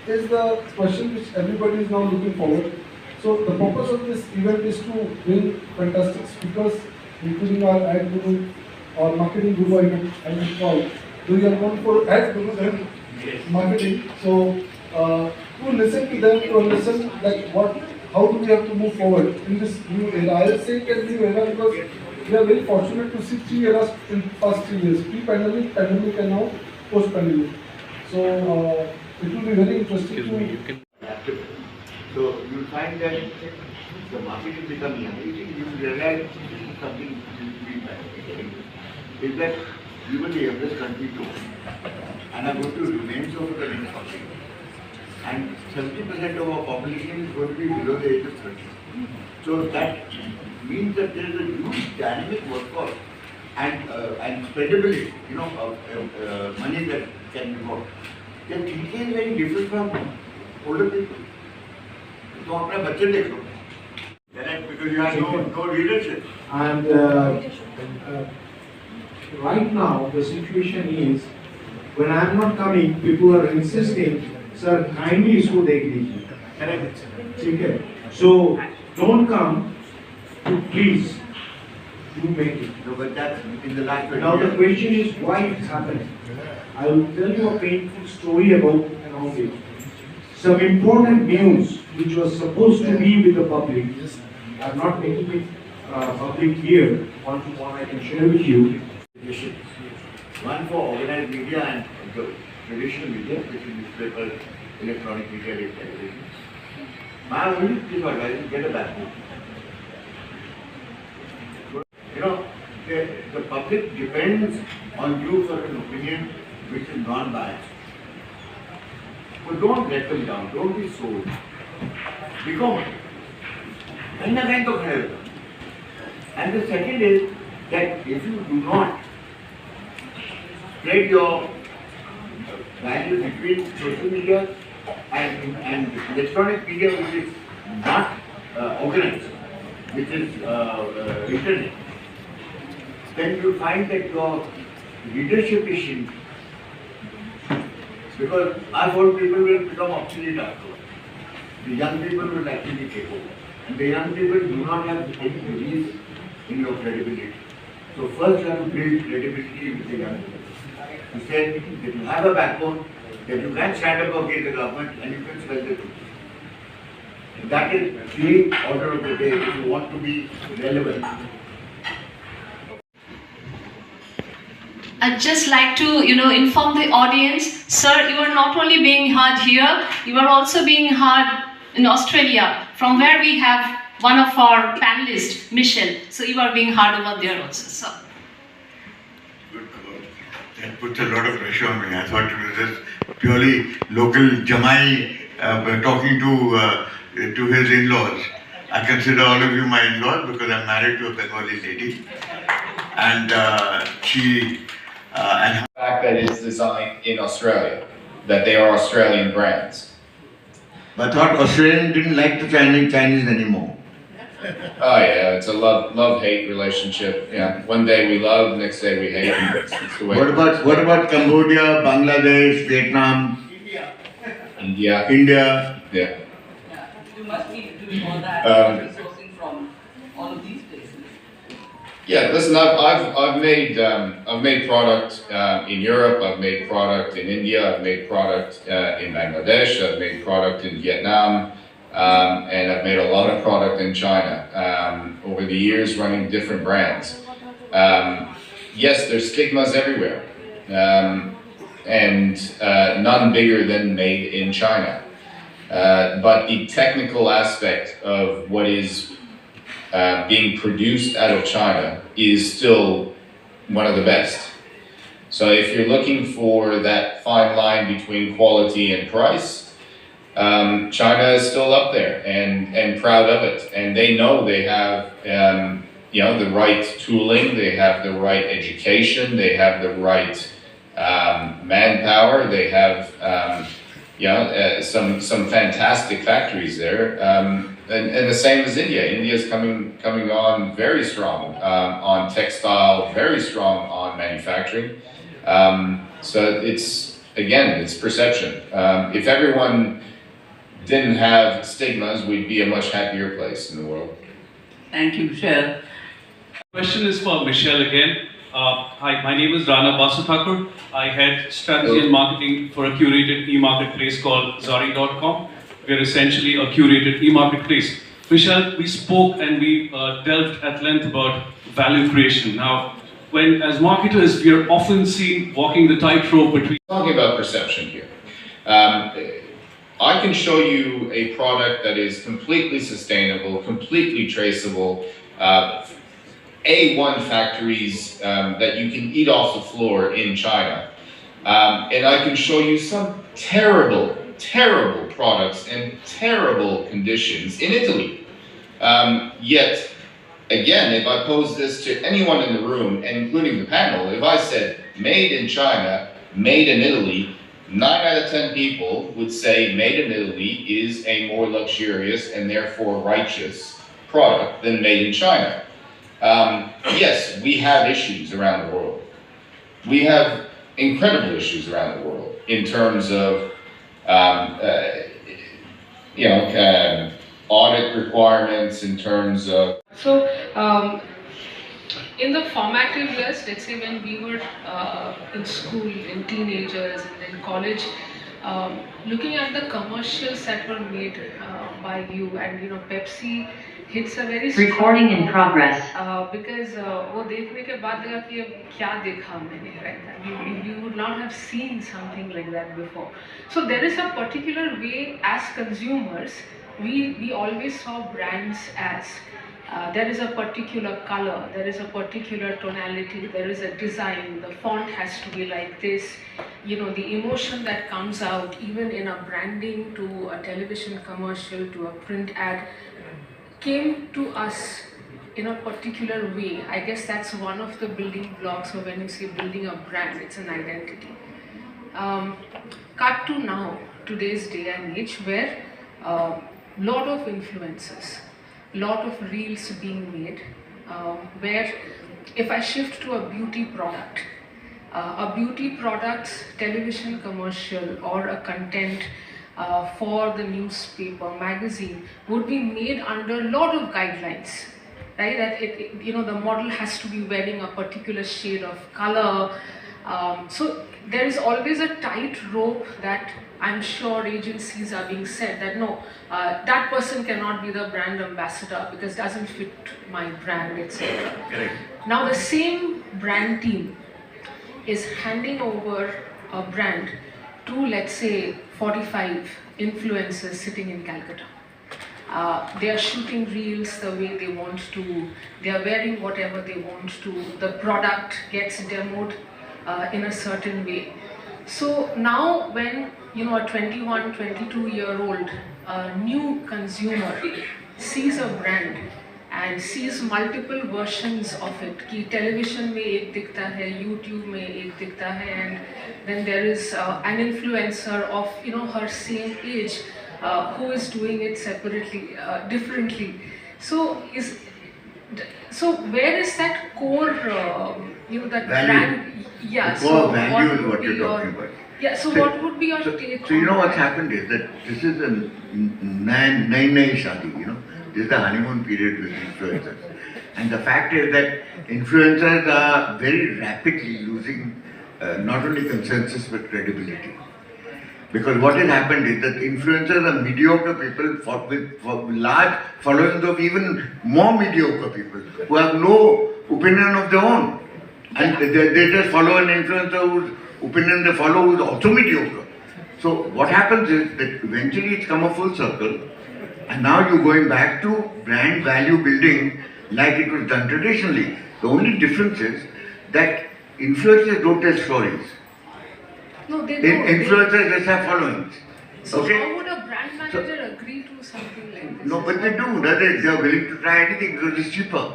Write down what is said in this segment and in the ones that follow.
is the question which everybody is now looking forward. So the purpose of this event is to bring fantastic speakers, including our ad guru or marketing guru, I would call. So we are known for ad guru and marketing. So to listen to them, to understand that how do we have to move forward in this new era. I will say it as new era because we are very fortunate to see three eras in past 3 years: pre-pandemic, pandemic, and now post-pandemic. So it will be very interesting to. So you find that the market is becoming enriching. You realize this is something you feel like. Is that even the youngest country too, and I'm going to remain so for the next country. And 70% of our population is going to be below the age of 30. So that means that there is a huge dynamic workforce and spendability, money that can be bought. Their thinking is very different from older people. So अपने बच्चे देख लो, because you have no leadership. And right now the situation is, when I am not coming, people are insisting, sir, kindly इसको देख लीजिए. ठीक है? So don't come to please do make it. No, but that's in the last 20 Now the years. question is why it's happening. I will tell you a painful story about an outage. Some important news which was supposed to be with the public, I'm not making it public here. One to one I can share with you. One for organized media and the traditional media, which is newspaper, electronic media, like television. My only piece of advice is get a backbone. The public depends on you for an opinion which is non-biased. So don't let them down, don't be sold. Become it. And the second is that if you do not spread your values between social media and electronic media, which is not organized, which is internet, then you find that your leadership is shrinking. Because I thought people will become obsolete afterwards. The young people will actually take over. And the young people do not have any belief in your credibility. So first you have to build credibility with the young people. You say that you have a backbone, that you can stand up against the government and you can spell the truth. That is the order of the day if you want to be relevant. I'd just like to, inform the audience, sir, you are not only being heard here, you are also being heard in Australia, from where we have one of our panelists, Michelle. So you are being heard over there also. So. Good. That puts a lot of pressure on me. I thought it was just purely local Jamai talking to his in-laws. I consider all of you my in-laws because I'm married to a Bengali lady, and she. And the fact that it's designed in Australia, that they are Australian brands. I thought Australians didn't like the Chinese anymore. Oh yeah, it's a love-hate relationship. Yeah, one day we love, next day we hate. It's the way. What about Cambodia, Bangladesh, Vietnam, India? India? Yeah. You must be doing all that resourcing from all of these places. Yeah, listen, I've made product in Europe. I've made product in India. I've made product in Bangladesh. I've made product in Vietnam, and I've made a lot of product in China over the years, running different brands. Yes, there's stigmas everywhere, and none bigger than made in China. But the technical aspect of what is being produced out of China is still one of the best. So if you're looking for that fine line between quality and price, China is still up there and proud of it. And they know they have the right tooling, they have the right education, they have the right manpower, they have some fantastic factories there. And the same as India. India is coming on very strong on textile, very strong on manufacturing. So again, it's perception. If everyone didn't have stigmas, we'd be a much happier place in the world. Thank you, Michelle. Question is for Michelle again. Hi, my name is Rana Basuthakur. I head strategy and marketing for a curated e-marketplace called Zari.com. We're essentially a curated e-marketplace. Michelle, we spoke and we delved at length about value creation. Now, when as marketers, we are often seen walking the tightrope between... Talking about perception here. I can show you a product that is completely sustainable, completely traceable, A1 factories that you can eat off the floor in China. And I can show you some terrible, terrible products and terrible conditions in Italy. Yet, again, if I pose this to anyone in the room, including the panel, if I said made in China, made in Italy, 9 out of 10 people would say made in Italy is a more luxurious and therefore righteous product than made in China. Yes, we have issues around the world. We have incredible issues around the world in terms of, audit requirements, in terms of... So, in the formative years, let's say when we were in school, in teenagers, and in college, looking at the commercials that were made by you, and Pepsi hits a very Recording in progress. Because वो देखने के बाद लगा कि अब क्या देखा मैंने, right? You would not have seen something like that before. So there is a particular way as consumers we always saw brands as there is a particular color, there is a particular tonality, there is a design, the font has to be like this, the emotion that comes out even in a branding to a television commercial to a print ad came to us in a particular way. I guess that's one of the building blocks of when you say building a brand, it's an identity. Cut to now, today's day and age, where lot of influences, lot of reels being made, where if I shift to a beauty product's television commercial or a content for the newspaper, magazine would be made under a lot of guidelines, right? That the model has to be wearing a particular shade of color. So there is always a tight rope that I'm sure agencies are being said that no, that person cannot be the brand ambassador because it doesn't fit my brand, etc. Now the same brand team is handing over a brand to, let's say, 45 influencers sitting in Calcutta. They are shooting reels the way they want to, they are wearing whatever they want to, the product gets demoed in a certain way. So now when a 21, 22-year-old new consumer sees a brand and sees multiple versions of it, कि television में एक दिखता है, YouTube में एक दिखता है, and then there is an influencer of her same age who is doing it separately, differently. So where is that core, that value. brand? Yeah. The So core value is what you're talking about. Yeah. So what would be your take? So what's happened is that this is a nine shadi. This is the honeymoon period with influencers, and the fact is that influencers are very rapidly losing not only consensus but credibility. Because what has happened is that influencers are mediocre people with large followings of even more mediocre people who have no opinion of their own. And they just follow an influencer whose opinion they follow who is also mediocre. So what happens is that eventually it's come a full circle and now you're going back to brand value building like it was done traditionally. The only difference is that influencers don't tell stories. No, they don't. Influencers just have followings. So Okay? how would a brand manager agree to something like this? No, but they do. They're willing to try anything because it's cheaper.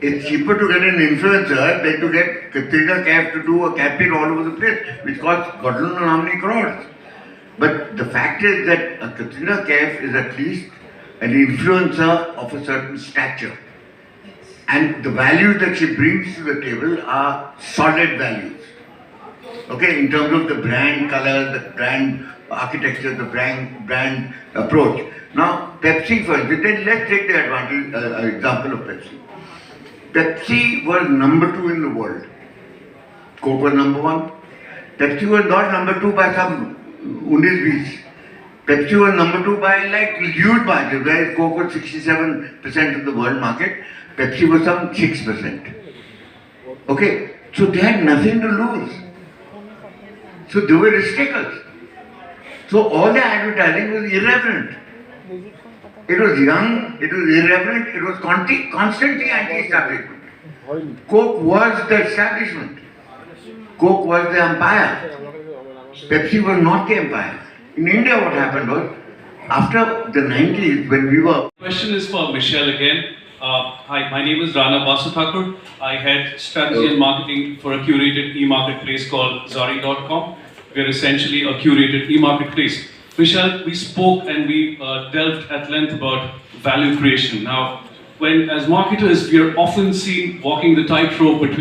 It's cheaper to get an influencer than to get Katrina Kaif to do a campaign all over the place, which costs God knows how many crores. But the fact is that a Katrina Kaif is at least an influencer of a certain stature. And the values that she brings to the table are solid values. Okay, in terms of the brand color, the brand architecture, the brand approach. Now, Pepsi, for instance, let's take the example of Pepsi. Pepsi was number 2 in the world. Coke was number 1. Pepsi was not number 2 by some 19-20. Pepsi was number 2 by like huge margin, whereas Coke was 67% of the world market. Pepsi was some 6%. Okay, so they had nothing to lose. So they were ridiculous. So all the advertising was irreverent. It was young, it was irreverent, it was constantly anti-establishment. Coke was the establishment. Coke was the empire. Pepsi was not the empire. In India, what happened was, after the 90s, when we were... Question is for Michelle again. Hi, my name is Rana Basuthakur. I head strategy and marketing for a curated e-marketplace called Zari.com. We're essentially a curated e-marketplace. Michelle, we spoke and we delved at length about value creation. Now, when as marketers, we are often seen walking the tightrope between